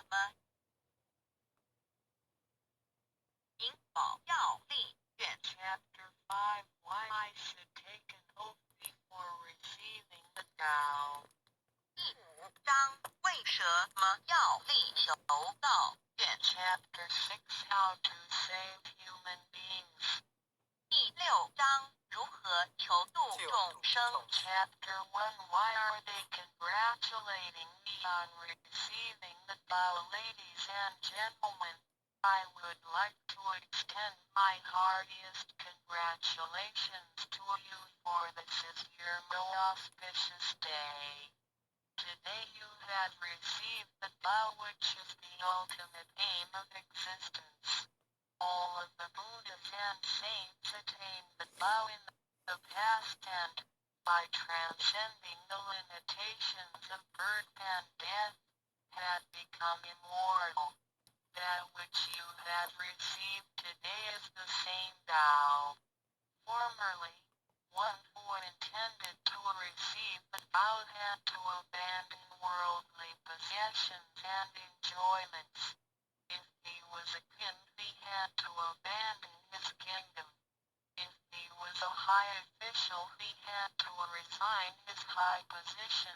么？银保药力院 Chapter 5 Why I should take an oath before receiving the Tao 第5章为什么要力求道院 Chapter 6 How to save human beings 第6章如何求度众生 Chapter 1 Why are they congratulating me on receiving the Tao ladies and gentlemen I would like to extend my heartiest congratulations to you for this is your most auspicious day. Today you have received the Tao which is the ultimate aim of existence. All of the Buddhas and saints attained the Tao in the past and, by transcending the limitations of birth and death, had become immortal. That which you have received today is the same Tao. Formerly, one who intended to receive the Tao had to abandon worldly possessions and enjoyments. If he was a king, he had to abandon his kingdom. If he was a high official, he had to resign his high position,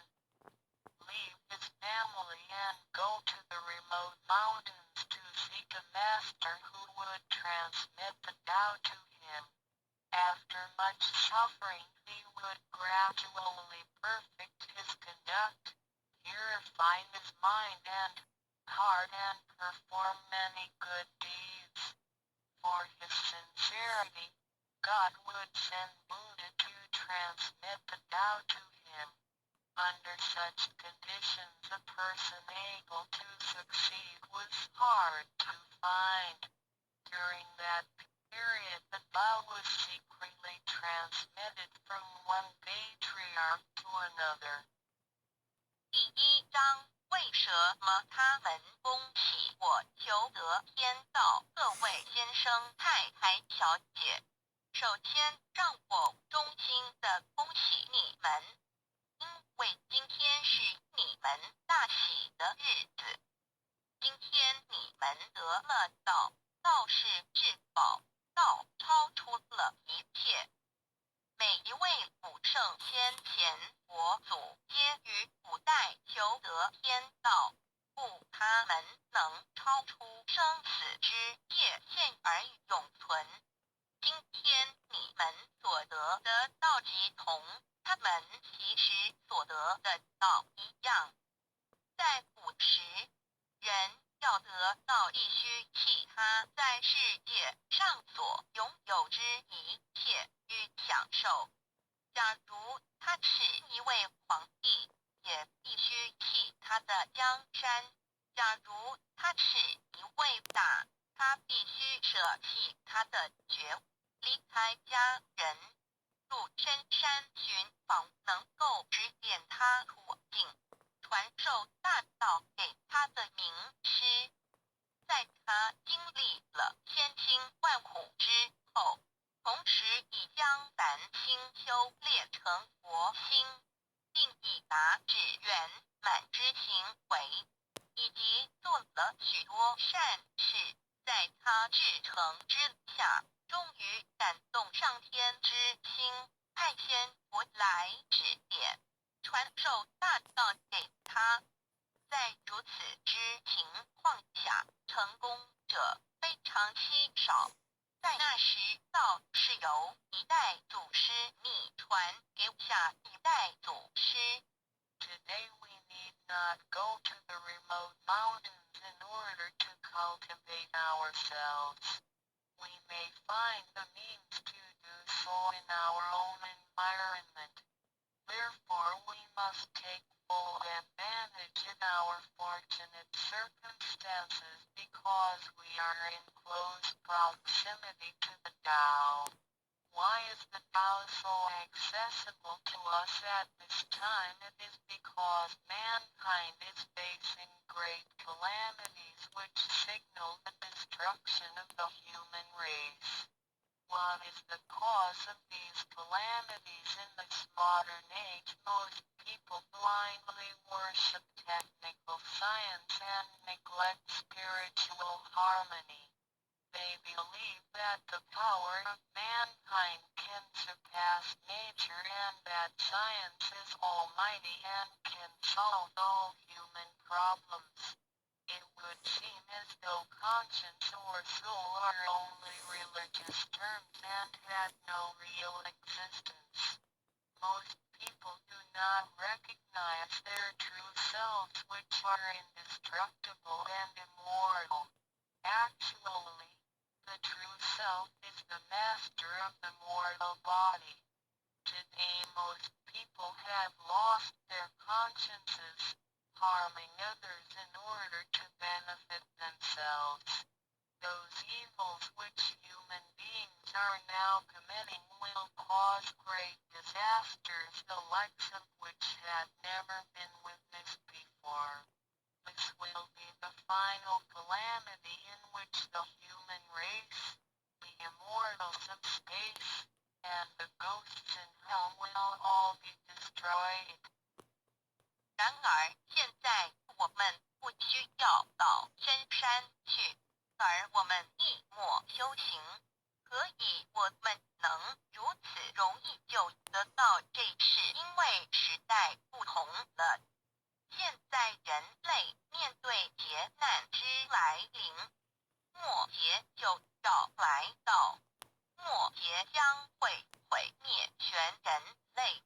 leave his family and go to the remote mountains to seek a master who would transmit the Tao to him. After much suffering he would gradually perfect his conduct, purify his mind and heart and perform many good deeds. For his sincerity, God would send Buddha to transmit the Tao to him. Under such conditions a person able to succeed was hard to find. During that period the Tao was secretly transmitted from one patriarch to another. 第1章为什么他们恭喜我求得天道？各位先生、太太、小姐，首先让我衷心地恭喜你们。因为今天是你们大喜的日子，今天你们得了道，道是至宝，道超出了一切。每一位古圣先贤佛祖皆于古代求得天道，故他们能超出生死之界限而永存。今天你们所得的道即同他们其实所得的道一样。在古时，人要得到必须弃他在世界上所拥有之一切与享受。假如他是一位皇帝，也必须弃他的江山；假如他是一位大，他必须舍弃他的觉悟，离开家人，入深山寻访能够指点他途径，传授大道给他的名师。在他经历了千辛万苦之后，同时已将凡心修炼成佛心，并已达至圆满之行为，以及做了许多善事，在他至诚之下，终于感动上天之心，派仙佛来指点，传授大道给他。在如此之情况下，成功者非常稀少。在那时，道是由一代祖师秘传给下一代祖师。Today we need not go to the remote mountains in order to cultivate ourselves. We may find the means to do so in our own environment. Therefore we must take full advantage in our fortunate circumstances because we are in close proximity to the Tao. Why is the Tao so accessible to us at this time? It is because mankind is facing great calamities which signal the destruction of the human race. What is the cause of these calamities in this modern age? Most people blindly worship technical science and neglect spiritual harmony. They believe that the power of mankind can surpass nature and that science is almighty and can solve all human problems. It would seem as though conscience or soul are only religious terms and had no real existence. Most people do not recognize their true selves, which are indestructible and immortal. Actually, the true self is the master of the mortal body. Today most people have lost their consciences, harming others in order to benefit themselves. Those evils which human beings are now committing will cause great disasters, the likes of which had never been witnessed before. This will be the final calamity in which the human race, the immortals of space, and the ghosts in hell will all be destroyed. 然而，现在我们不需要到深山去，而我们一默修行，何以我们能如此容易就得到这事？因为时代不同了。现在人类面对劫难之来临，末劫就要来到，末劫将会毁灭全人类。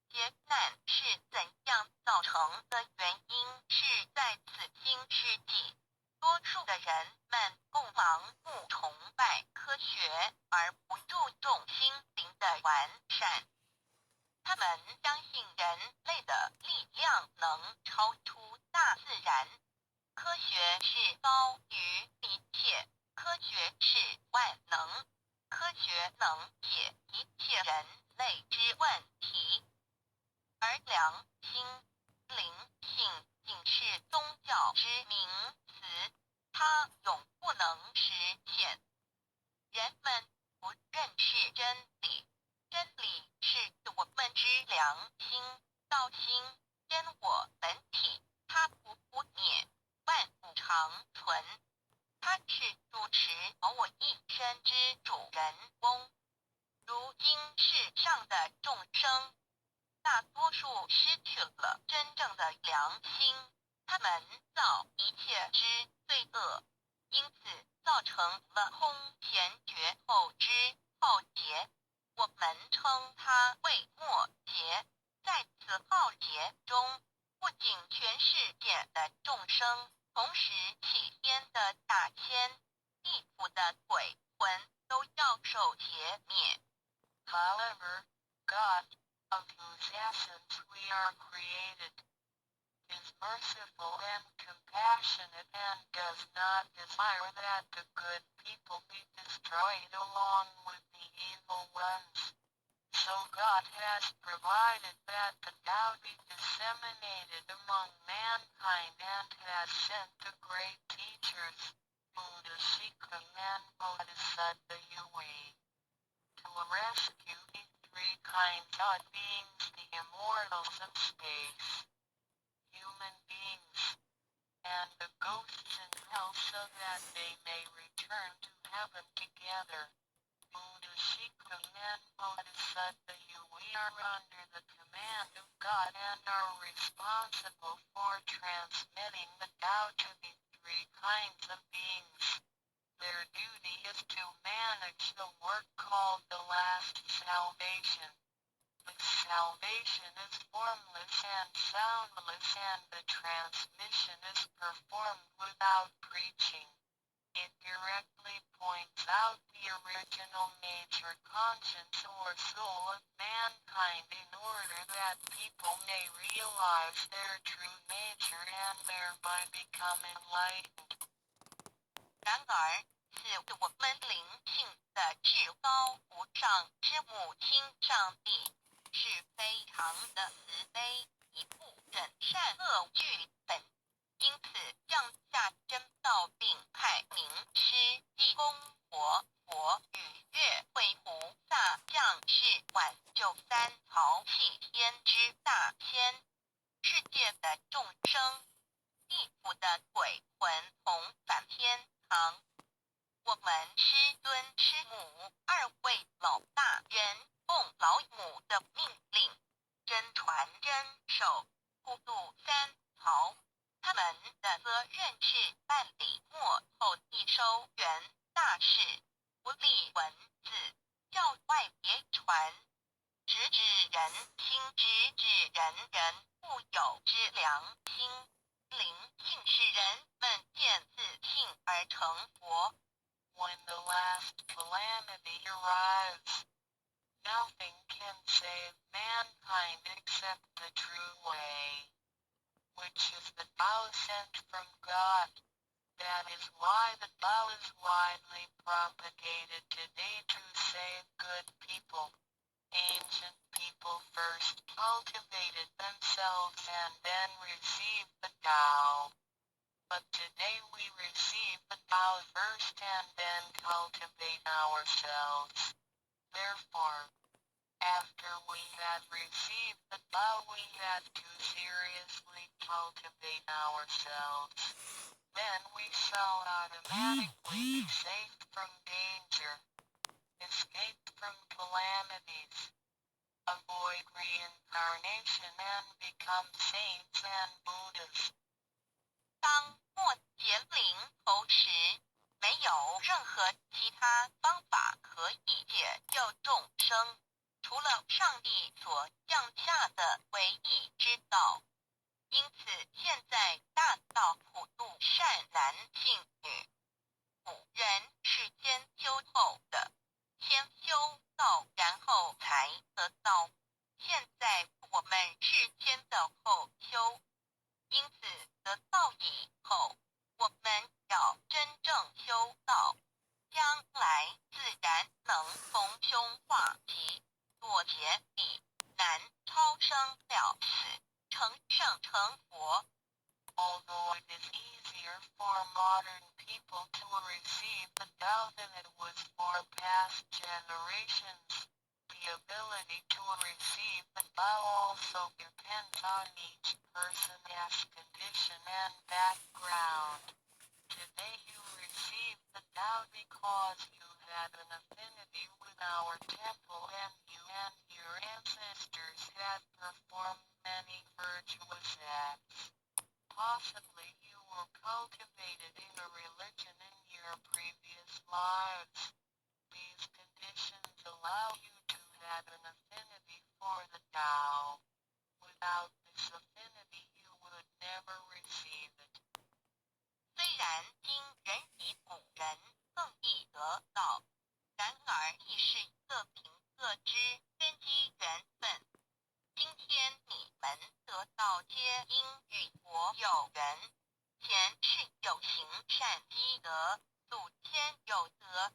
劫难是怎样造成的？原因是在此新世纪，多数的人们共盲目崇拜科学，而不注重心灵的完善。他们相信人类的力量能超出大自然，科学是高于一切，科学是万能，科学能解一切人类之问题。而良心、灵性仅是宗教之名词，它永不能实现。人们不认识真理，真理是我们之良心、道心、真我本体，它不污灭，万物长存。它是主持我一生之主人翁。如今世上的众生，大多数失去了真正的良心，他们造一切之罪恶，因此造成了空前绝后之浩劫。我们称它为末劫。在此浩劫中，不仅全世界的众生，同时起天的大千、地府的鬼魂都要受劫灭。However, God, of whose essence we are created, is merciful and compassionate and does not desire that the good people be destroyed along with the evil ones. So God has provided that the Tao be disseminated among mankind and has sent the great teachers, Buddha Sikha and Bodhisattva Yui, to rescue the three kinds of beings, the immortals of space, human beings, and the ghosts in hell, so that they may return to heaven together. Buddha, Sikha, and Bodhisattva, we are under the command of God and are responsible for transmitting the Tao to the three kinds of beings. Their duty is to manage the work called the last salvation. The salvation is formless and soundless, and the transmission is performed without preaching. It directly points out the original nature, conscience, or soul of mankind in order that people may realize their true nature and thereby become enlightened. 然而，是我们灵性的至高无上之母亲上帝，是非常的慈悲，以不忍善恶俱本，因此降下真道并派明师地公佛与月会的鬼魂同返天堂。我们师尊师母2位老大人奉老母的命令，真传真守普渡3曹。他们的责任是办理末后一收元大事，不立文字，教外别传。直指人心，直指人不有之良心，灵性使人们见自信而成佛。When the last calamity arrives, nothing can save mankind except the true way, which is the Tao sent from God. That is why the Tao is widely propagated today to save good people. Ancient people first cultivated themselves and then received the Tao. But today we receive the Tao first and then cultivate ourselves. Therefore, after we had received the Tao, we had to seriously cultivate ourselves. Then we shall automatically be safe from danger, escape from calamities, avoid reincarnation and become saints and Buddhas. 当末节临头时，没有任何其他方法可以解救众生，除了上帝所降下的唯一之道。因此，现在大道普渡善男信女，古人是先修后的，先修道，然后才得道。现在我们是先道后修。因此得道以后，我们要真正修道，将来自然能逢凶化吉，躲劫彼难，超生了死，成圣成佛。Although it is easier for modern people to receive the Tao than it was for past generations, the ability to receive the Tao also depends on each person's condition and background. Today you receive the Tao because you had an affinity with our temple and you and your ancestors had performed many virtuous acts. Possibly you were cultivated in a religion in your previous lives. These conditions allow you to have an affinity for the Tao. Without this affinity, you would never receive it. 虽然今人比古人更易得道，然而亦是一个凭个之根基缘分。今天你们得道皆因与我有缘，前世有行善积德，祖先有德。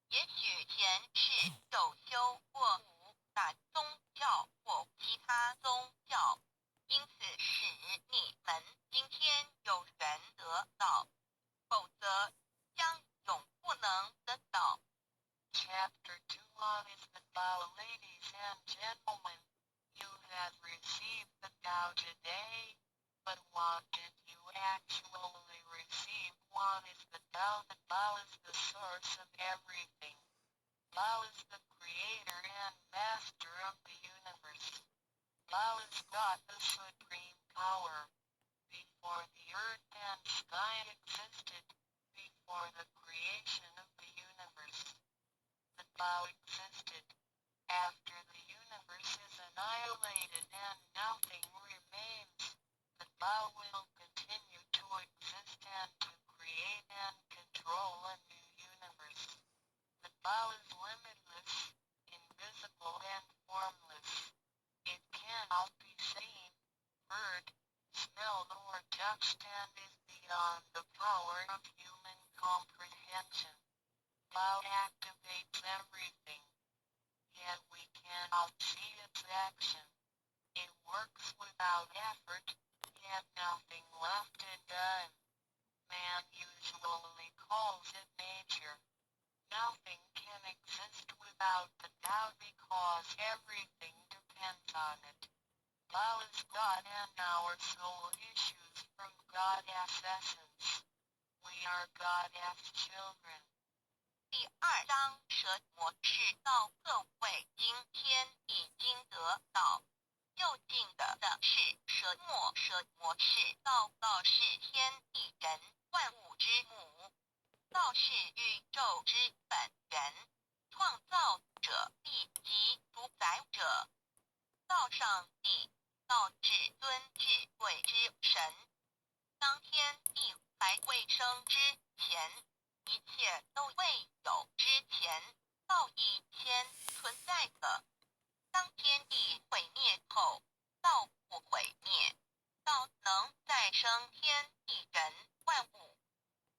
也许前世有修过五大宗教或其他宗教，因此使你们今天有缘得道，否则将永不能得到。Chapter 2 is the Tao, ladies and gentlemen. You have received the Tao today, but what did you actually receive? What is the Tao? The Tao is the source of everything. Tao is the creator and master of the universe. Tao is God, the supreme power. Before the earth and sky existed, before the creation of the universe, the Tao existed. After the universe is annihilated and nothing remains, the Tao will continue to exist and to create and control a new universe. The Tao is limitless, invisible and formless. It cannot be seen, heard, smelled or touched and is beyond the power of human comprehension. Tao activates everything, yet we cannot see its action. It works without effort, yet nothing left undone. Man usually calls it nature. Nothing can exist without the Tao because everything depends on it. Tao is God and our soul issues from God's essence. We are God's children. 第2章蛇魔是道各位今天已经得到就近的是蛇魔是道是天地人万物之母，道是宇宙之本源，创造者亦即主宰者。道上帝，道至尊智慧之神。当天地还未生之前，一切都未有之前，道已先存在的。当天地毁灭后，道不毁灭，道能再生天地人万物。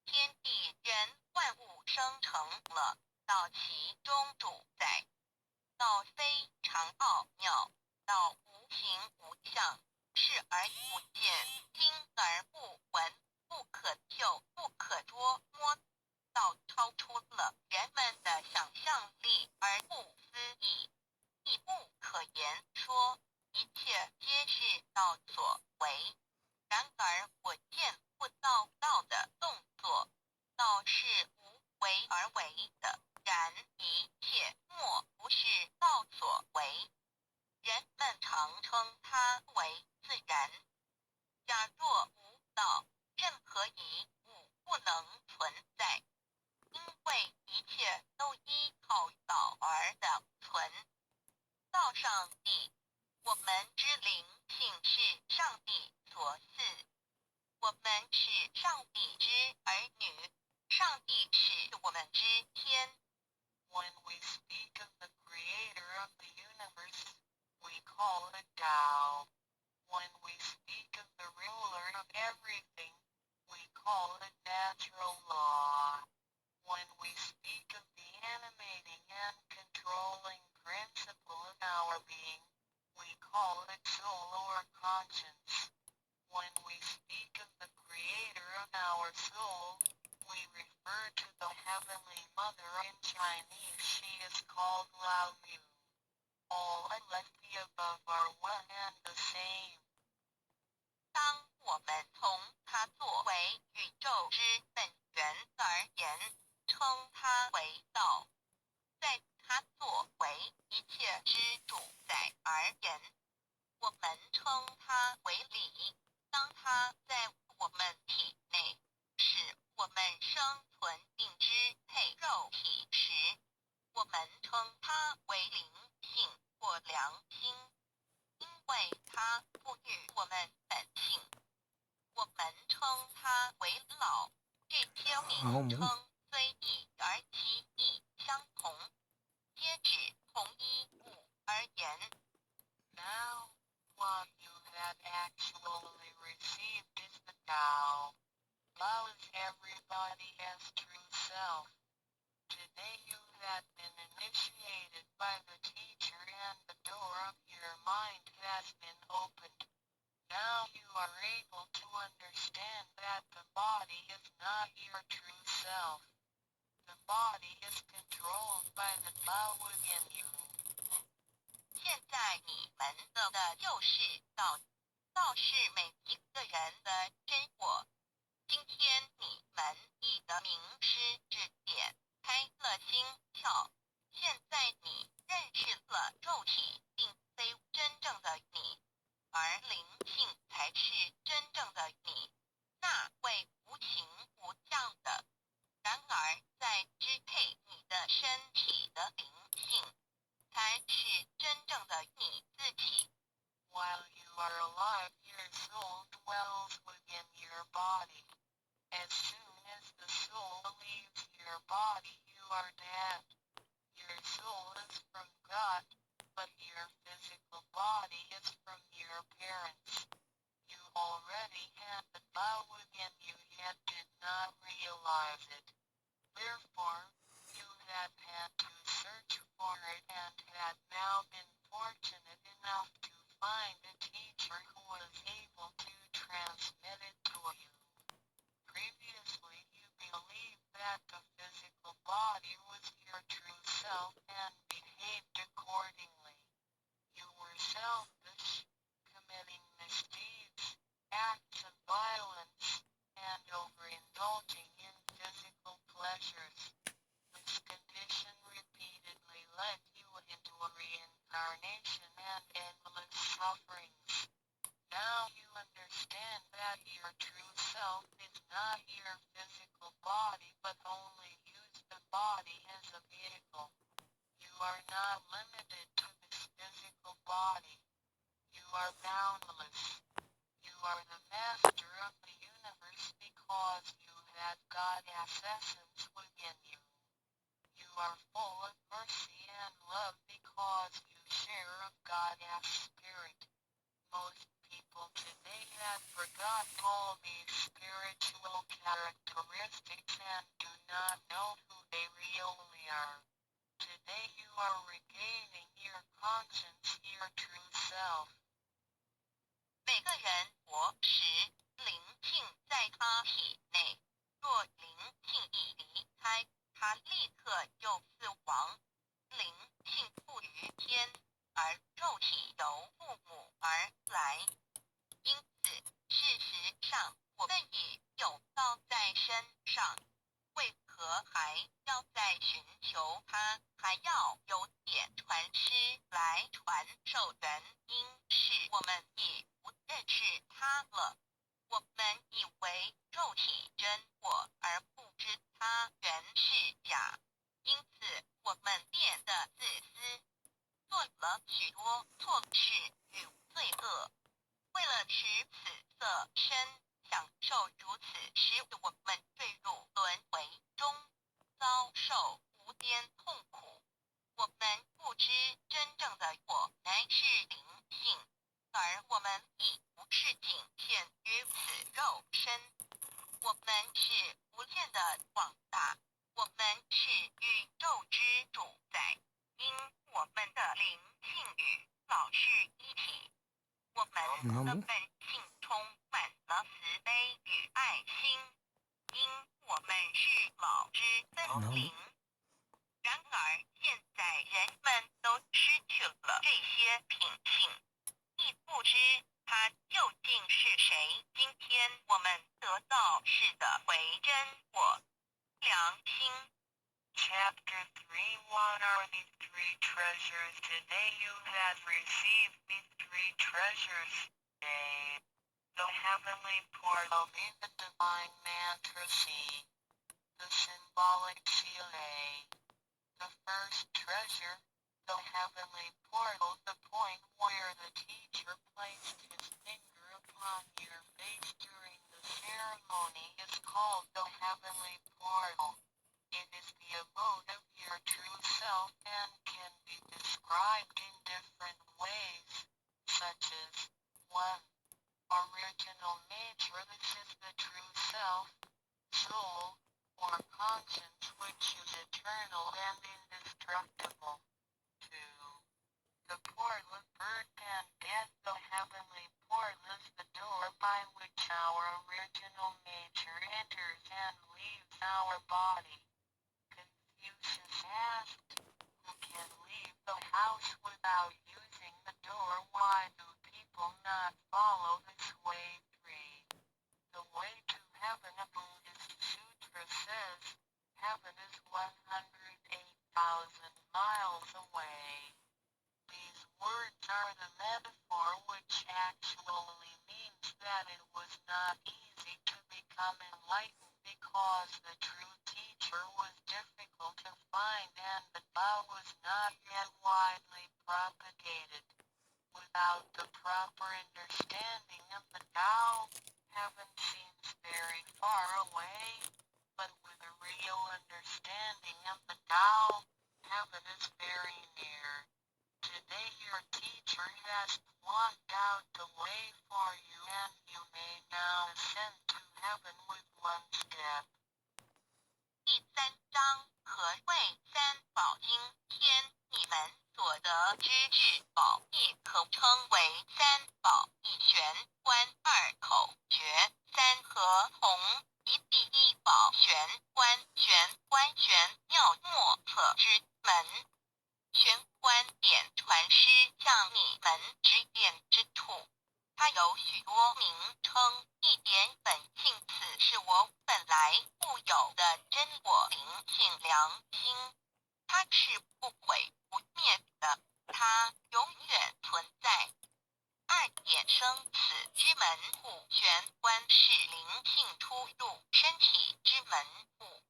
天地人万物生成了，道其中主宰。道非常奥妙，道无形无相，视而不见，听而不闻，不可嗅，不可捉摸。道超出了人们的想象力而不思议，亦不可言说，一切皆是道所为。然而我见不到道的动作，道是无为而为的，然一切莫不是道所为。人们常称它为自然。假若无道，任何一物不能存在，因为一切都依靠道而的存。道上帝，我们之灵性是上帝所赐，我们是上帝之儿女，上帝是我们之天。When we speak of the creator of the universe, we call it Tao. When we speak of the ruler of everything, we call it natural law. When we speak of the animating and controlling principle of our being, we call it soul or conscience. When we speak of the creator of our soul, we refer to the Heavenly Mother. In Chinese she is called Lao Mu. All unless the above are one and the same. 当我们从它作为宇宙之本源而言，称它为道；在它作为一切之主宰而言，我们称它为理。当它在我们体内，使我们生存并支配肉体时，我们称它为灵性或良心，因为它赋予我们本性。我们称它为老，这些名称虽异而其意相同，皆指同一物而言。Now, what you have actually received is the Tao. Tao is everybody as true self. Today you have been initiated by the teacher and the door of your mind has been opened. Now you are able to understand that the body is not your true self. The body is controlled by the Tao within you. 现在你们的就是道，道是每一个人的真我。今天你们已得名师指点，开了心窍。现在你认识了肉体并非真正的你，而灵性才是真正的你，那位无形无相的。然而在支配你的身体的灵性，才是真正的你自己。While you are alive, your soul dwells within your body. As soon as the soul leaves your body, you are dead. Your soul is from God, but your physical body is from your parents. You already had the Tao within you, yet did not realize it. Therefore, you have had to search for it and had now been fortunate enough to find a teacher who was able to transmit it to you. Previously, you believed that the physical body was your true self and behaved accordingly. You were selfish, committing misdeeds, acts of violence, your physical body but only use the body as a vehicle. You are not limited to this physical body. You are boundless. You are the master of the universe because you have God's essence within you. You are full of mercy and love because you share of God's spirit. Most people today have forgotten all these spiritual characteristics and do not know who they really are. Today you are regaining your conscience, your true self. 每个人活时，灵性在他体内。若灵性一离开，他立刻就死亡。灵性不于天，而肉体由父母而来。因此，事实上，我们已有道在身上，为何还要再寻求它？还要有点传师来传授原因是我们已不认识它了。我们以为肉体真我，而不知它原是假，因此我们变得自私，做了许多错事与罪恶。为了使此色身享受如此，使我们坠入轮回中，遭受无边痛苦。我们不知真正的我乃是灵性，而我们已不是仅限于此肉身。我们是无限的广大，我们是宇宙之主宰，因我们的灵性与老是一体。我们的本性充满了慈悲与爱心，因我们是老之分灵。然而，现在人们都失去了这些品性，亦不知他究竟是谁。今天我们得到是的回真我良心。Chapter 3 What are these three treasures? Today you have received these three treasures. A. The heavenly portal in the divine mantra C. The symbolic seal A. The first treasure, the heavenly portal, the point where the teacher placed his finger upon your face during the ceremony is called the heavenly portal. It is the abode of your true self and can be described in different ways, such as 1. Original nature. This is the true self, soul, or conscience which is eternal and indestructible. 2. The portal of birth and death. The heavenly portal is the door by which our original nature enters and leaves our body. Confucius asked, who can leave the house without using the door? Why do people not follow this way? 3. The way to heaven. A Buddhist sutra says, heaven is 108,000 miles away. These words are the metaphor which actually means that it was not easy to become enlightened because the true teacher was difficult to find and the Tao was not yet widely propagated. Without the proper understanding of the Tao, heaven seems very far away, but with a real understanding of the Tao, heaven is very near. Today your teacher has blocked out the way for you and you may now ascend to heaven with one step. 第3章何谓三宝经天，你们所得之至宝，亦可称为三宝。一玄观，二口诀，三合同。一第一宝玄观，玄观玄妙莫测之门。玄观点传师向你们指点之处，它有许多名称，一点本性，此是我本来固有的真我灵性良心，它是不毁不灭的，它永远存在。二衍生此之门户，玄关是灵性出入身体之门户。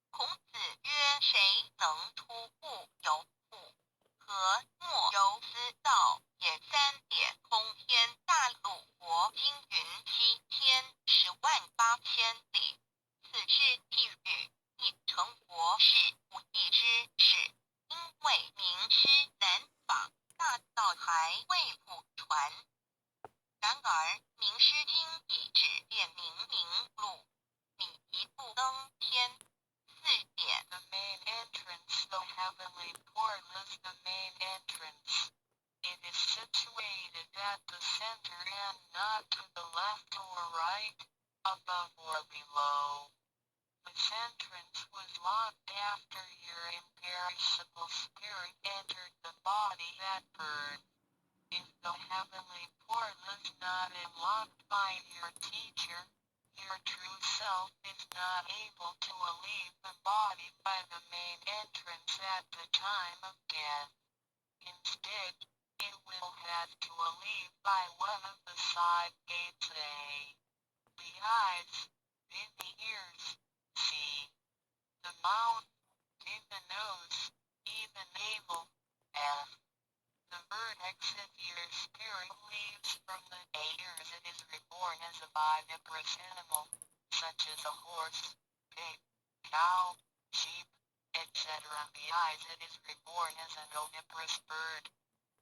孔子曰：谁能出户有户？何莫由斯道也。三点空天大陆国经云7天108000里，此之譬喻，亦成佛是无义之事。因为名师难访，大道还未普传。然而名师经已指点明路，你一步登天。四点 The main entrance, the heavenly portal is the main entrance. It is situated at the center and not to the left or right, above or below. This entrance was locked after your imperishable spirit entered the body that burned. If the heavenly portal is not unlocked by your teacher, your true self is not able to leave the body by the main entrance at the time of death. Instead, it will have to leave by one of the side gates A. The eyes, B the ears, C the mouth, D the nose, E the navel, F the vertex. If your spirit leaves from the ears, it is reborn as a viviparous animal, such as a horse, pig, cow, sheep, etc. The eyes, it is reborn as an oviparous bird.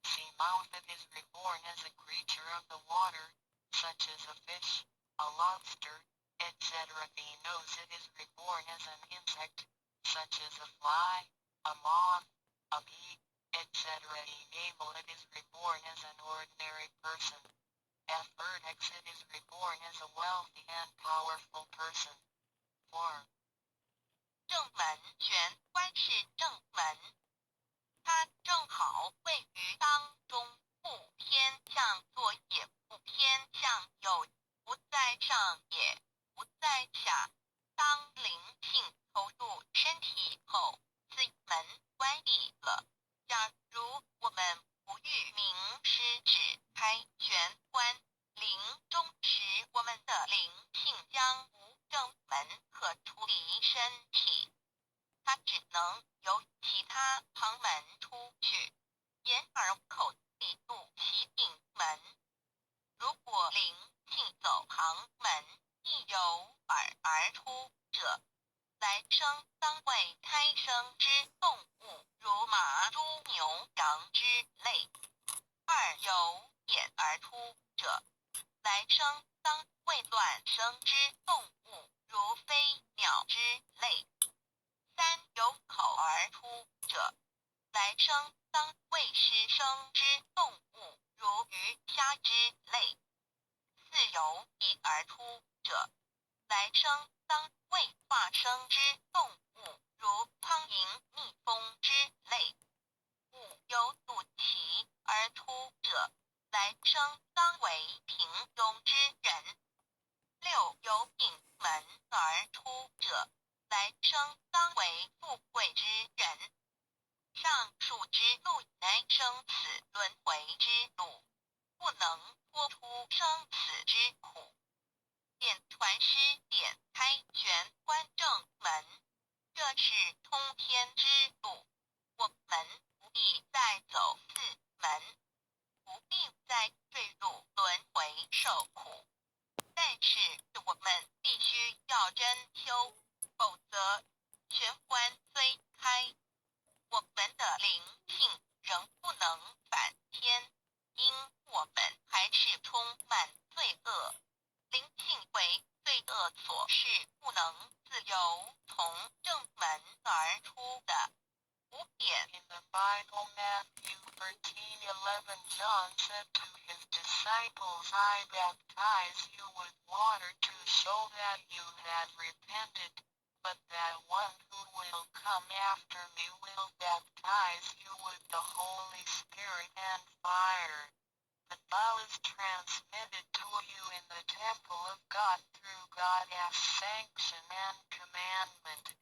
The mouth, it is reborn as a creature of the water, such as a fish, a lobster, etc. The nose, it is reborn as an insect, such as a fly, a moth, a bee, etc. The navel, it is reborn as an ordinary person. F vertex, it is reborn as a wealthy and powerful person. 4. 正门玄关是正门，它正好位于当中，不偏向左也不偏向右，不在上也不在下。当灵性投入身体后，此门关闭了。假如我们不遇名师指开玄关，临终时我们的灵性将无正门可出离身体，它只能由其他旁门出去，沿耳口地入其顶门。如果灵性走旁门，亦由耳而出者，来生当为胎生之动物，如马、猪、牛、羊之类；二由眼而出者，来生当为卵生之动物，如飞鸟之类；三由口而出者，来生当为湿生之动物，如鱼虾之类；四由鼻而出者，来生当为化生之动物，如苍蝇、蜜蜂之类；五由肚脐而出者，来生当为平庸之人；六由顶门而出者，来生当为富贵之人。上述之路乃生死轮回之路，不能脱出生死之苦。点传师点开玄关正门，这是通天之路。我们不必再走四门，不必再坠入轮回受苦。但是我们必须要真修，否则玄关虽开，我们的灵性仍不能返天，因我们还是充满罪恶。灵性为罪恶所是不能自由从正门而出的。5点 In the Bible, Matthew 13:11, John said to his disciples, I baptize you with water to show that you had repented, but that one who will come after me will baptize you with the Holy Spirit and fire. The law is transmitted to you in the temple of God through God's sanction and commandment.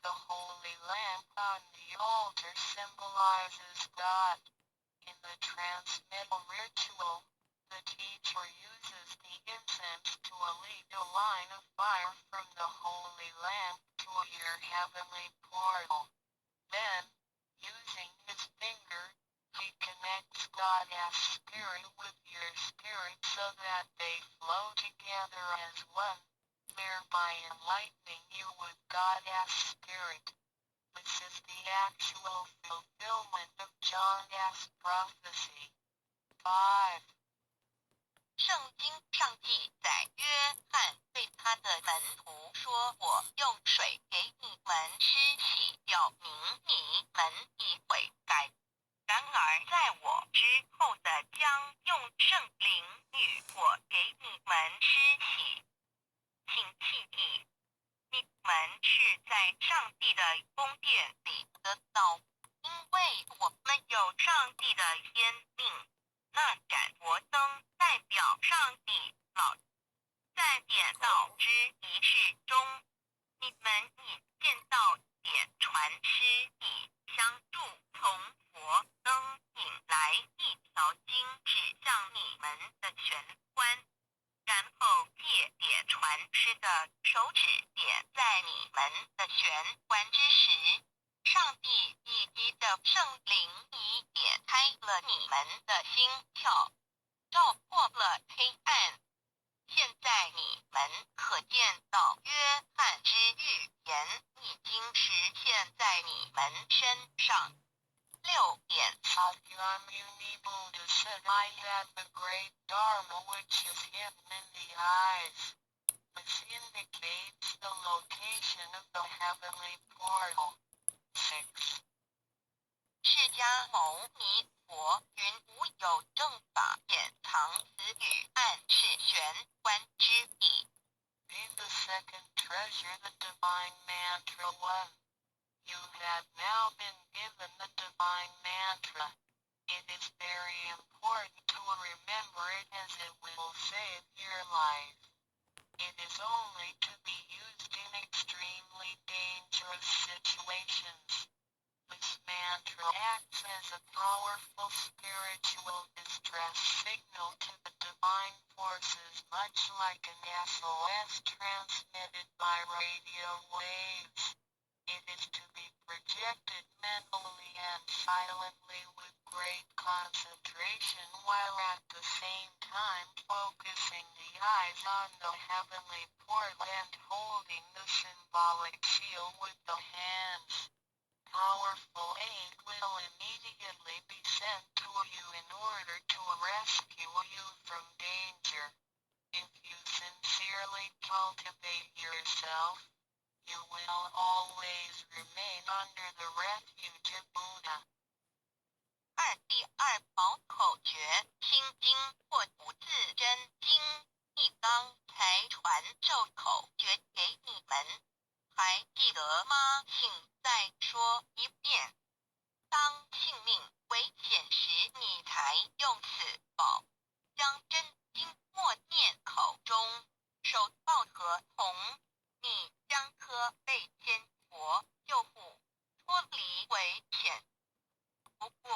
The holy lamp on the altar symbolizes God. In the transmittal ritual, The teacher uses the incense to lead a line of fire from the Holy Lamp to your heavenly portal. Then, using his finger, he connects God's spirit with your spirit so that they flow together as one, thereby enlightening you with God's spirit. This is the actual fulfillment of John's prophecy. 5. 圣经上记载，约翰对他的门徒说：“我用水给你们施洗，表明你们已悔改。然而在我之后的将用圣灵与我给你们施洗。请记忆，你们是在上帝的宫殿里得到，因为我们有上帝的天命。那盏佛灯代表上帝老在点道之仪式中，你们以见到点传诗以相助，从佛灯引来一条经指向你们的玄关，然后借点传诗的手指点在你们的玄关之时，上帝以及的圣灵已点开了你们的心窍，照破了黑暗。现在你们可见到约翰之预言已经实现在你们身上。6点3 unable to set eye at the great Dharma which is hidden in the eyes, which indicates the location of the heavenly portal. 6. 释迦牟尼佛云无有正法掩藏此语，暗示玄关之意。Be the second treasure, the divine mantra 1. You have now been given the divine mantra. It is very important to remember it as it will save your life. It is only to be used in extremely dangerous situations. This mantra acts as a powerful spiritual distress signal to the divine forces, much like an SOS transmitted by radio waves. It is to be projected mentally and silently with great concentration while at the same time focusing the eyes on the heavenly portal and holding the symbolic seal with the hands. Powerful aid will immediately be sent to you in order to rescue you from danger. If you sincerely cultivate yourself, you will always remain under the refuge of Buddha. 第二宝口诀：心经或五字真经，一刚才传授口诀给你们，还记得吗？请再说一遍。当性命危险时，你才用此宝，将真经默念口中，手抱合同，你将可被千佛救护，脱离危险。不过